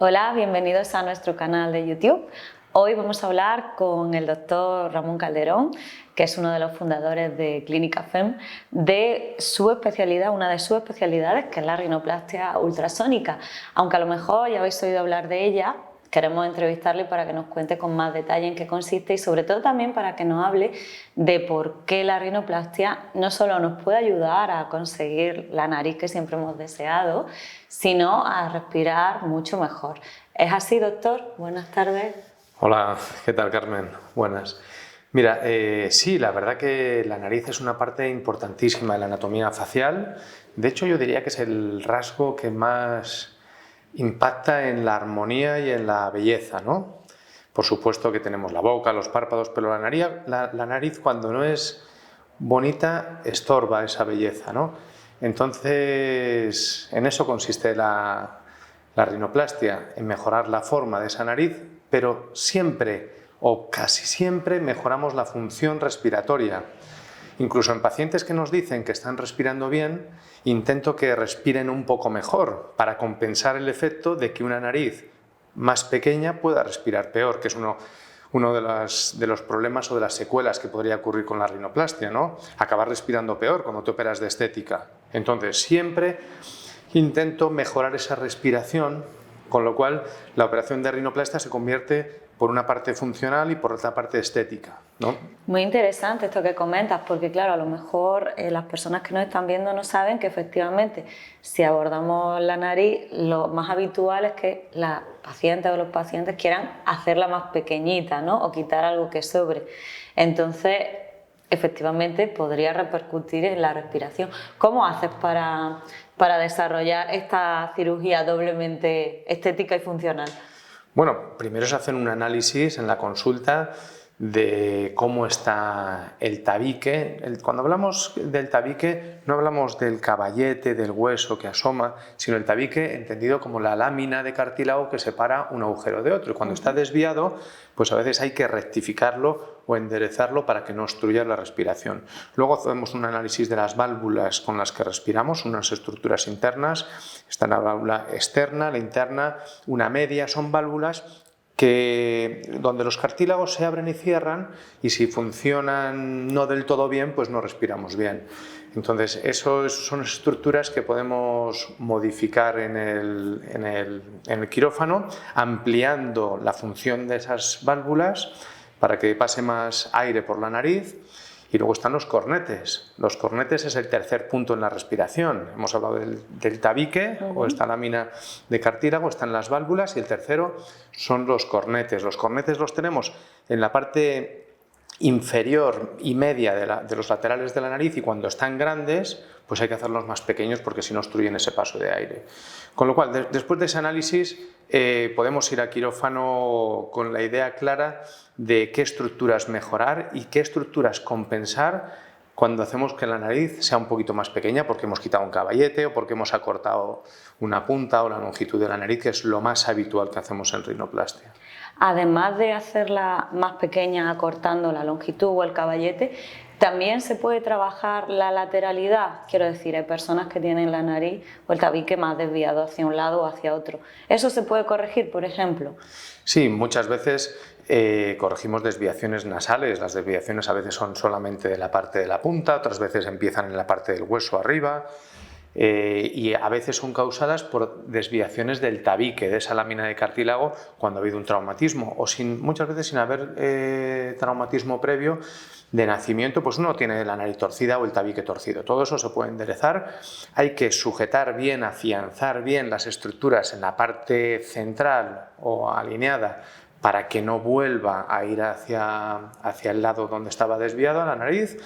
Hola, bienvenidos a nuestro canal de YouTube. Hoy vamos a hablar con el doctor Ramón Calderón, que es uno de los fundadores de Clínica FEM, de su especialidad, una de sus especialidades, que es la rinoplastia ultrasónica. Aunque a lo mejor ya habéis oído hablar de ella, queremos entrevistarle para que nos cuente con más detalle en qué consiste y sobre todo también para que nos hable de por qué la rinoplastia no solo nos puede ayudar a conseguir la nariz que siempre hemos deseado, sino a respirar mucho mejor. ¿Es así, doctor? Buenas tardes. Hola, ¿qué tal, Carmen? Buenas. Mira, sí, la verdad que la nariz es una parte importantísima de la anatomía facial. De hecho, yo diría que es el rasgo que más impacta en la armonía y en la belleza, ¿no? Por supuesto que tenemos la boca, los párpados, pero la nariz cuando no es bonita estorba esa belleza, ¿no? Entonces, en eso consiste la rinoplastia, en mejorar la forma de esa nariz, pero siempre o casi siempre mejoramos la función respiratoria. Incluso en pacientes que nos dicen que están respirando bien, intento que respiren un poco mejor para compensar el efecto de que una nariz más pequeña pueda respirar peor, que es uno de los problemas o de las secuelas que podría ocurrir con la rinoplastia, ¿no? Acabar respirando peor cuando te operas de estética. Entonces, siempre intento mejorar esa respiración, con lo cual la operación de rinoplastia se convierte por una parte funcional y por otra parte estética, ¿no? Muy interesante esto que comentas, porque claro, a lo mejor las personas que nos están viendo no saben que efectivamente si abordamos la nariz, lo más habitual es que las pacientes o los pacientes quieran hacerla más pequeñita, ¿no? O quitar algo que sobre. Entonces, efectivamente podría repercutir en la respiración. ¿Cómo haces para desarrollar esta cirugía doblemente estética y funcional? Bueno, primero se hace un análisis en la consulta de cómo está el tabique. Cuando hablamos del tabique no hablamos del caballete, del hueso que asoma, sino el tabique entendido como la lámina de cartílago que separa un agujero de otro. Y cuando está desviado, pues a veces hay que rectificarlo o enderezarlo para que no obstruya la respiración. Luego hacemos un análisis de las válvulas con las que respiramos, unas estructuras internas, está la válvula externa, la interna, una media, son válvulas donde los cartílagos se abren y cierran y si funcionan no del todo bien, pues no respiramos bien. Entonces, son estructuras que podemos modificar en el quirófano, ampliando la función de esas válvulas para que pase más aire por la nariz. Y luego están los cornetes. Los cornetes es el tercer punto en la respiración. Hemos hablado del tabique o esta lámina de cartílago, están las válvulas y el tercero son los cornetes. Los cornetes los tenemos en la parte inferior y media de los laterales de la nariz y cuando están grandes pues hay que hacerlos más pequeños porque si no obstruyen ese paso de aire. Con lo cual, después de ese análisis podemos ir a quirófano con la idea clara de qué estructuras mejorar y qué estructuras compensar cuando hacemos que la nariz sea un poquito más pequeña porque hemos quitado un caballete o porque hemos acortado una punta o la longitud de la nariz, que es lo más habitual que hacemos en rinoplastia. Además de hacerla más pequeña acortando la longitud o el caballete, también se puede trabajar la lateralidad. Quiero decir, hay personas que tienen la nariz o el tabique más desviado hacia un lado o hacia otro. ¿Eso se puede corregir, por ejemplo? Sí, muchas veces corregimos desviaciones nasales. Las desviaciones a veces son solamente de la parte de la punta, otras veces empiezan en la parte del hueso arriba. Y a veces son causadas por desviaciones del tabique, de esa lámina de cartílago cuando ha habido un traumatismo o muchas veces sin haber traumatismo previo de nacimiento, pues uno tiene la nariz torcida o el tabique torcido. Todo eso se puede enderezar. Hay que sujetar bien, afianzar bien las estructuras en la parte central o alineada para que no vuelva a ir hacia el lado donde estaba desviada la nariz.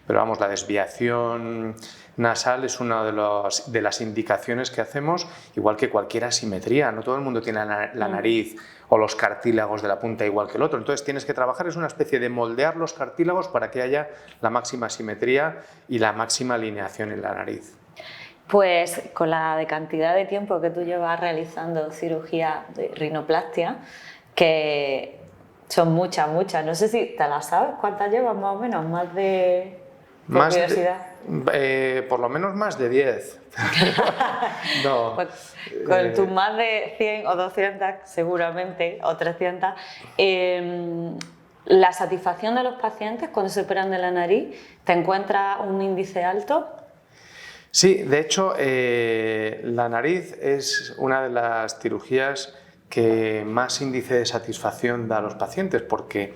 Pero vamos, la desviación nasal es una de las indicaciones que hacemos, igual que cualquier asimetría. No todo el mundo tiene la nariz o los cartílagos de la punta igual que el otro. Entonces tienes que trabajar, es una especie de moldear los cartílagos para que haya la máxima simetría y la máxima alineación en la nariz. Pues con la de cantidad de tiempo que tú llevas realizando cirugía de rinoplastia, que son muchas, no sé si te las sabes, ¿cuántas llevas más o menos? Más de Por curiosidad. Por lo menos más de 10. No. Pues, con tus más de 100 o 200 seguramente, o 300, la satisfacción de los pacientes cuando se operan de la nariz, ¿te encuentras un índice alto? Sí, de hecho, la nariz es una de las cirugías que más índice de satisfacción da a los pacientes, porque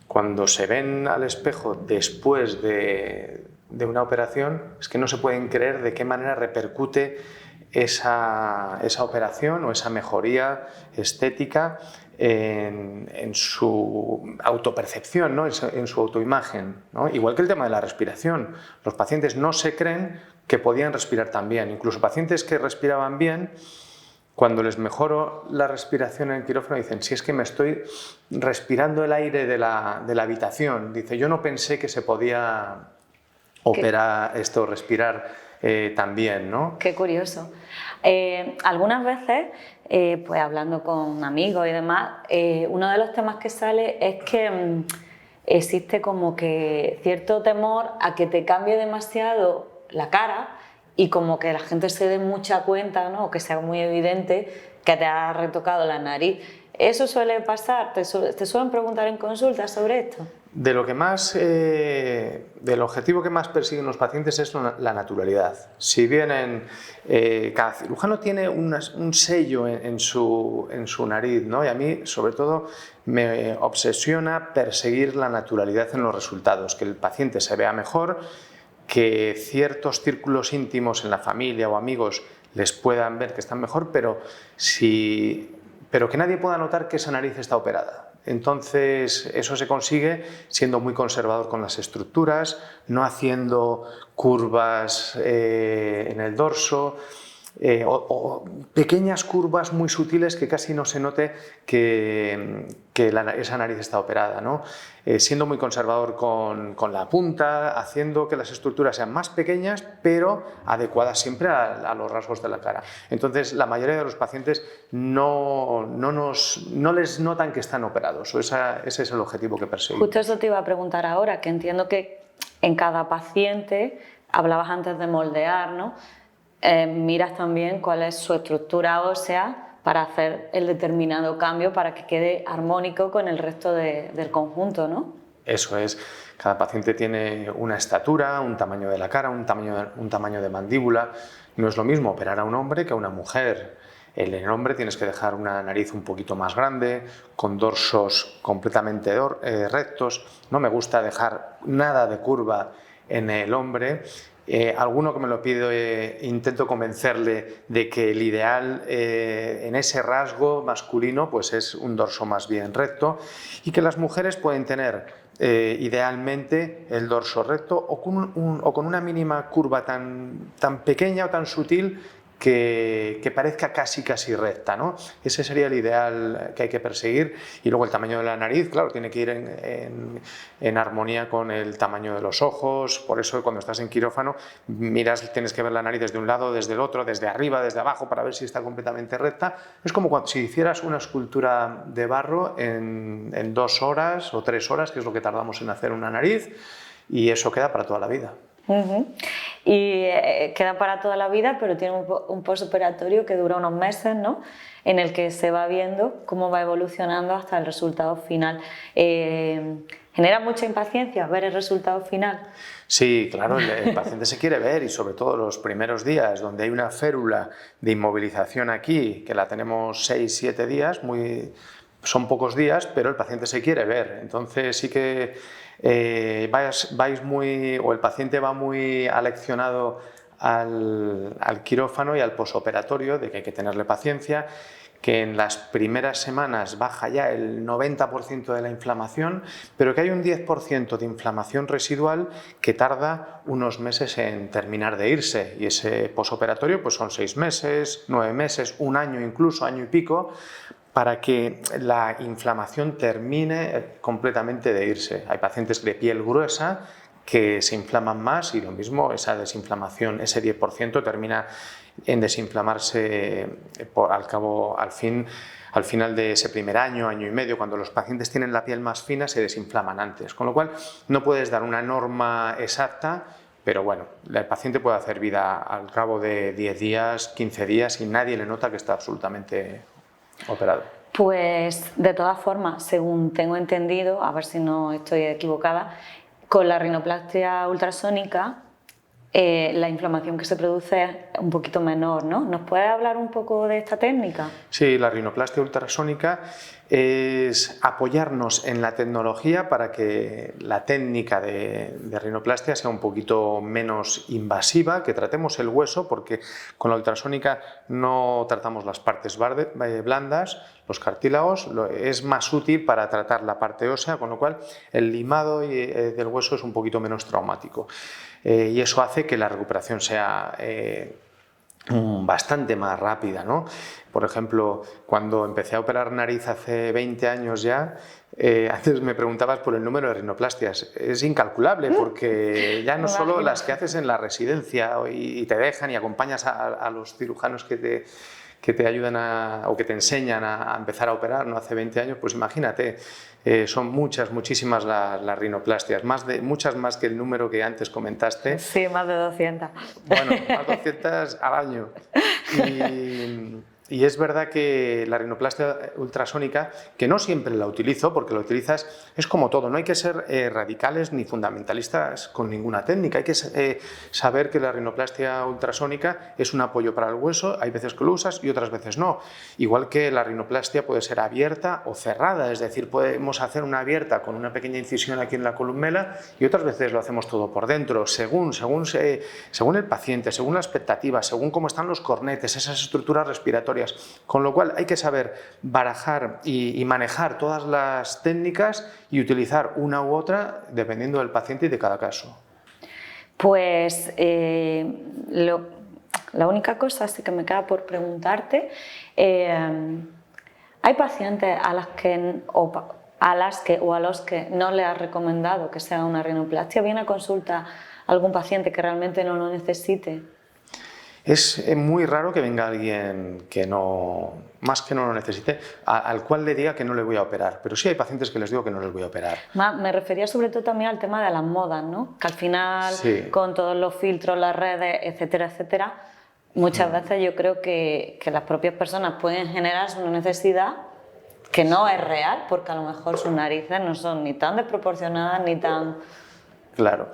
cuando se ven al espejo después de una operación, es que no se pueden creer de qué manera repercute esa operación o esa mejoría estética en su autopercepción, ¿no? En su autoimagen, ¿no? Igual que el tema de la respiración. Los pacientes no se creen que podían respirar tan bien. Incluso pacientes que respiraban bien, cuando les mejoro la respiración en el quirófano, dicen, si es que me estoy respirando el aire de la habitación. Dice, yo no pensé que se podía operar respirar tan bien, ¿no? Qué curioso. Algunas veces, pues hablando con amigos y demás, uno de los temas que sale es que existe como que cierto temor a que te cambie demasiado la cara y como que la gente se dé mucha cuenta, ¿no? O que sea muy evidente que te has retocado la nariz. ¿Eso suele pasar? ¿Te suelen preguntar en consulta sobre esto? De lo que más, del objetivo que más persiguen los pacientes es la naturalidad. Si bien cada cirujano tiene un sello en su nariz, ¿no? Y a mí, sobre todo, me obsesiona perseguir la naturalidad en los resultados, que el paciente se vea mejor, que ciertos círculos íntimos en la familia o amigos les puedan ver que están mejor, pero que nadie pueda notar que esa nariz está operada. Entonces, eso se consigue siendo muy conservador con las estructuras, no haciendo curvas en el dorso, o pequeñas curvas muy sutiles que casi no se note que esa nariz está operada, ¿no? Siendo muy conservador con la punta, haciendo que las estructuras sean más pequeñas pero adecuadas siempre a los rasgos de la cara. Entonces la mayoría de los pacientes no les notan que están operados, ese es el objetivo que perseguimos. Justo eso te iba a preguntar ahora, que entiendo que en cada paciente, hablabas antes de moldear, ¿no? Miras también cuál es su estructura ósea para hacer el determinado cambio para que quede armónico con el resto del conjunto, ¿no? Eso es, cada paciente tiene una estatura, un tamaño de la cara, un tamaño de mandíbula. No es lo mismo operar a un hombre que a una mujer. En el hombre tienes que dejar una nariz un poquito más grande, con dorsos completamente rectos. No me gusta dejar nada de curva en el hombre. Alguno que me lo pide, intento convencerle de que el ideal en ese rasgo masculino pues es un dorso más bien recto, y que las mujeres pueden tener idealmente el dorso recto o con una mínima curva tan pequeña o tan sutil que parezca casi recta, ¿no? Ese sería el ideal que hay que perseguir. Y luego el tamaño de la nariz, claro, tiene que ir en armonía con el tamaño de los ojos. Por eso cuando estás en quirófano tienes que ver la nariz desde un lado, desde el otro, desde arriba, desde abajo, para ver si está completamente recta. Es como si hicieras una escultura de barro en 2 horas o 3 horas, que es lo que tardamos en hacer una nariz, y eso queda para toda la vida. Y queda para toda la vida, pero tiene un postoperatorio que dura unos meses, ¿no? En el que se va viendo cómo va evolucionando hasta el resultado final. ¿Genera mucha impaciencia ver el resultado final? Sí, claro, el paciente se quiere ver, y sobre todo los primeros días, donde hay una férula de inmovilización aquí, que la tenemos 6-7 días, son pocos días, pero el paciente se quiere ver. Entonces sí que el paciente va muy aleccionado al quirófano y al posoperatorio, de que hay que tenerle paciencia, que en las primeras semanas baja ya el 90% de la inflamación, pero que hay un 10% de inflamación residual que tarda unos meses en terminar de irse, y ese posoperatorio pues son 6 meses, 9 meses, 1 año incluso, año y pico, para que la inflamación termine completamente de irse. Hay pacientes de piel gruesa que se inflaman más y lo mismo, esa desinflamación, ese 10% termina en desinflamarse al final de ese primer año, año y medio. Cuando los pacientes tienen la piel más fina se desinflaman antes, con lo cual no puedes dar una norma exacta, pero bueno, el paciente puede hacer vida al cabo de 10 días, 15 días y nadie le nota que está absolutamente operado. Pues de todas formas, según tengo entendido, a ver si no estoy equivocada, con la rinoplastia ultrasónica la inflamación que se produce es un poquito menor, ¿no? ¿Nos puedes hablar un poco de esta técnica? Sí, la rinoplastia ultrasónica es apoyarnos en la tecnología para que la técnica de rinoplastia sea un poquito menos invasiva, que tratemos el hueso, porque con la ultrasónica no tratamos las partes blandas, los cartílagos, es más útil para tratar la parte ósea, con lo cual el limado del hueso es un poquito menos traumático. Y eso hace que la recuperación sea bastante más rápida, ¿no? Por ejemplo, cuando empecé a operar nariz hace 20 años ya, antes me preguntabas por el número de rinoplastias. Es incalculable porque ya no solo las que haces en la residencia y te dejan y acompañas a los cirujanos que te ayudan o que te enseñan a empezar a operar, ¿no? Hace 20 años, pues imagínate, son muchísimas las rinoplastias, muchas más que el número que antes comentaste. Sí, más de 200. Bueno, más de 200 al año. Y es verdad que la rinoplastia ultrasónica, que no siempre la utilizo, porque la utilizas, es como todo, no hay que ser radicales ni fundamentalistas con ninguna técnica, hay que saber que la rinoplastia ultrasónica es un apoyo para el hueso, hay veces que lo usas y otras veces no. Igual que la rinoplastia puede ser abierta o cerrada, es decir, podemos hacer una abierta con una pequeña incisión aquí en la columela y otras veces lo hacemos todo por dentro, según el paciente, según la expectativa, según cómo están los cornetes, esas estructuras respiratorias. Con lo cual hay que saber barajar y manejar todas las técnicas y utilizar una u otra dependiendo del paciente y de cada caso. Pues la única cosa sí que me queda por preguntarte, ¿hay pacientes a las que o a los que no le has recomendado que se haga una rinoplastia? ¿Viene a consulta algún paciente que realmente no lo necesite? Es muy raro que venga alguien que no lo necesite, al cual le diga que no le voy a operar, pero sí hay pacientes que les digo que no les voy a operar. Me refería sobre todo también al tema de las modas, ¿no? Que al final, sí, con todos los filtros, las redes, etcétera, etcétera, muchas veces yo creo que las propias personas pueden generarse una necesidad que no es real, porque a lo mejor sus narices no son ni tan desproporcionadas ni tan... Claro.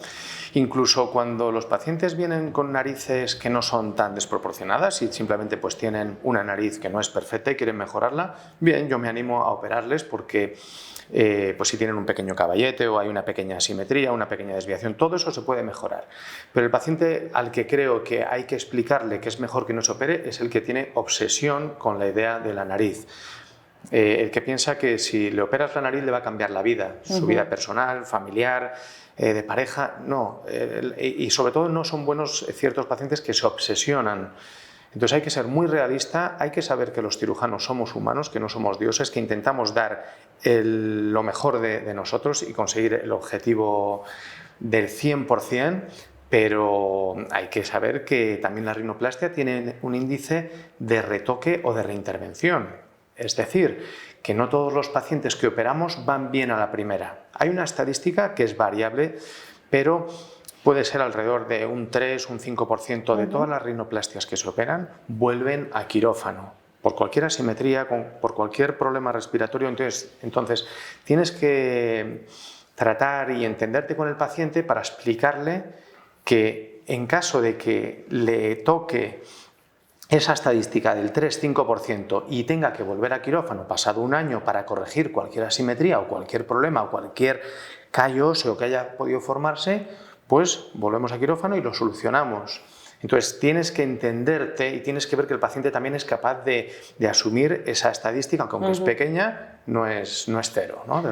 Incluso cuando los pacientes vienen con narices que no son tan desproporcionadas y simplemente pues tienen una nariz que no es perfecta y quieren mejorarla, bien, yo me animo a operarles porque pues si tienen un pequeño caballete o hay una pequeña asimetría, una pequeña desviación, todo eso se puede mejorar. Pero el paciente al que creo que hay que explicarle que es mejor que no se opere es el que tiene obsesión con la idea de la nariz. El que piensa que si le operas la nariz le va a cambiar la vida, su vida personal, familiar, de pareja, no. Y sobre todo no son buenos ciertos pacientes que se obsesionan. Entonces hay que ser muy realista, hay que saber que los cirujanos somos humanos, que no somos dioses, que intentamos dar lo mejor de nosotros y conseguir el objetivo del 100%, pero hay que saber que también la rinoplastia tiene un índice de retoque o de reintervención. Es decir, que no todos los pacientes que operamos van bien a la primera. Hay una estadística que es variable, pero puede ser alrededor de un 3, un 5% de todas las rinoplastias que se operan vuelven a quirófano, por cualquier asimetría, por cualquier problema respiratorio. Entonces tienes que tratar y entenderte con el paciente para explicarle que en caso de que le toque esa estadística del 3-5% y tenga que volver a quirófano pasado un año para corregir cualquier asimetría o cualquier problema o cualquier callo óseo que haya podido formarse, pues volvemos a quirófano y lo solucionamos. Entonces tienes que entenderte y tienes que ver que el paciente también es capaz de asumir esa estadística, aunque es pequeña, no es cero, ¿no?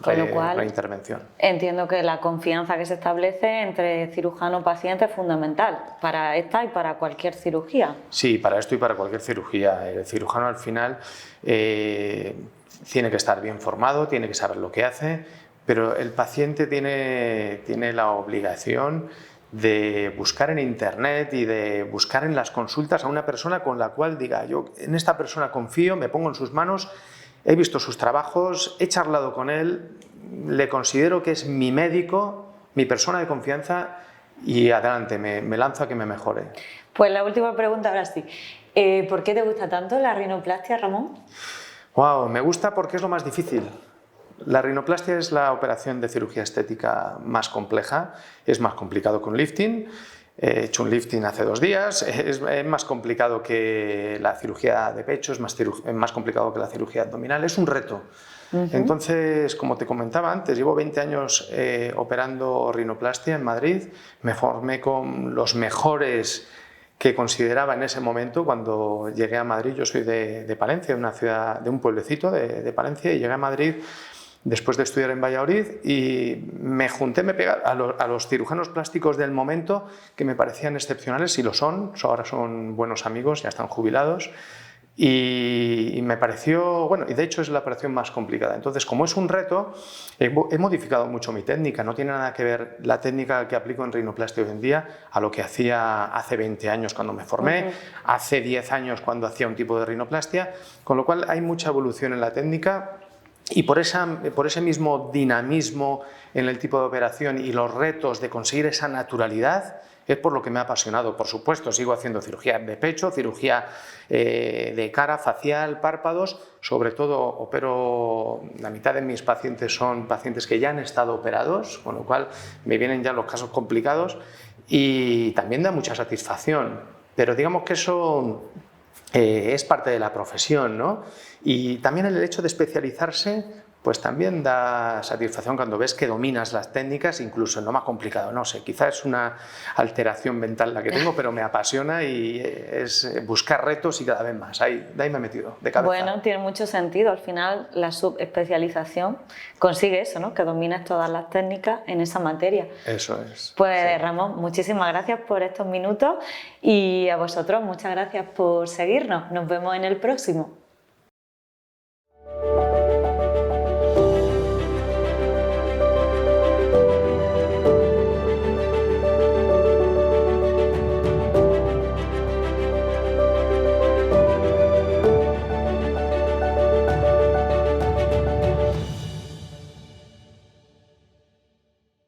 Con lo cual, la intervención. Entiendo que la confianza que se establece entre cirujano y paciente es fundamental para esta y para cualquier cirugía. Sí, para esto y para cualquier cirugía. El cirujano al final tiene que estar bien formado, tiene que saber lo que hace, pero el paciente tiene la obligación de buscar en internet y de buscar en las consultas a una persona con la cual diga: yo en esta persona confío, me pongo en sus manos, he visto sus trabajos, he charlado con él, le considero que es mi médico, mi persona de confianza, y adelante, me lanzo a que me mejore. Pues la última pregunta ahora sí. ¿Por qué te gusta tanto la rinoplastia, Ramón? Wow, me gusta porque es lo más difícil. La rinoplastia es la operación de cirugía estética más compleja, es más complicado que un lifting. He hecho un lifting hace 2 días, es más complicado que la cirugía de pecho, es más complicado que la cirugía abdominal, es un reto. Entonces, como te comentaba antes, llevo 20 años operando rinoplastia en Madrid, me formé con los mejores que consideraba en ese momento cuando llegué a Madrid. Yo soy de Palencia, de una ciudad, de un pueblecito de Palencia, y llegué a Madrid después de estudiar en Valladolid y me junté, me pegué a los cirujanos plásticos del momento, que me parecían excepcionales, y lo son, ahora son buenos amigos, ya están jubilados, y me pareció, bueno, y de hecho es la operación más complicada. Entonces, como es un reto, he modificado mucho mi técnica. No tiene nada que ver la técnica que aplico en rinoplastia hoy en día a lo que hacía hace 20 años cuando me formé, hace 10 años cuando hacía un tipo de rinoplastia, con lo cual hay mucha evolución en la técnica. Y por ese mismo dinamismo en el tipo de operación y los retos de conseguir esa naturalidad, es por lo que me ha apasionado. Por supuesto, sigo haciendo cirugía de pecho, cirugía de cara, facial, párpados. Sobre todo, opero, la mitad de mis pacientes son pacientes que ya han estado operados, con lo cual me vienen ya los casos complicados, y también da mucha satisfacción. Pero digamos que eso es parte de la profesión, ¿no? Y también el hecho de especializarse, pues también da satisfacción cuando ves que dominas las técnicas, incluso en lo más complicado. No sé, quizás es una alteración mental la que tengo, pero me apasiona y es buscar retos y cada vez más. De ahí me he metido, de cabeza. Bueno, tiene mucho sentido. Al final, la subespecialización consigue eso, ¿no? Que domines todas las técnicas en esa materia. Eso es. Pues sí. Ramón, muchísimas gracias por estos minutos, y a vosotros muchas gracias por seguirnos. Nos vemos en el próximo.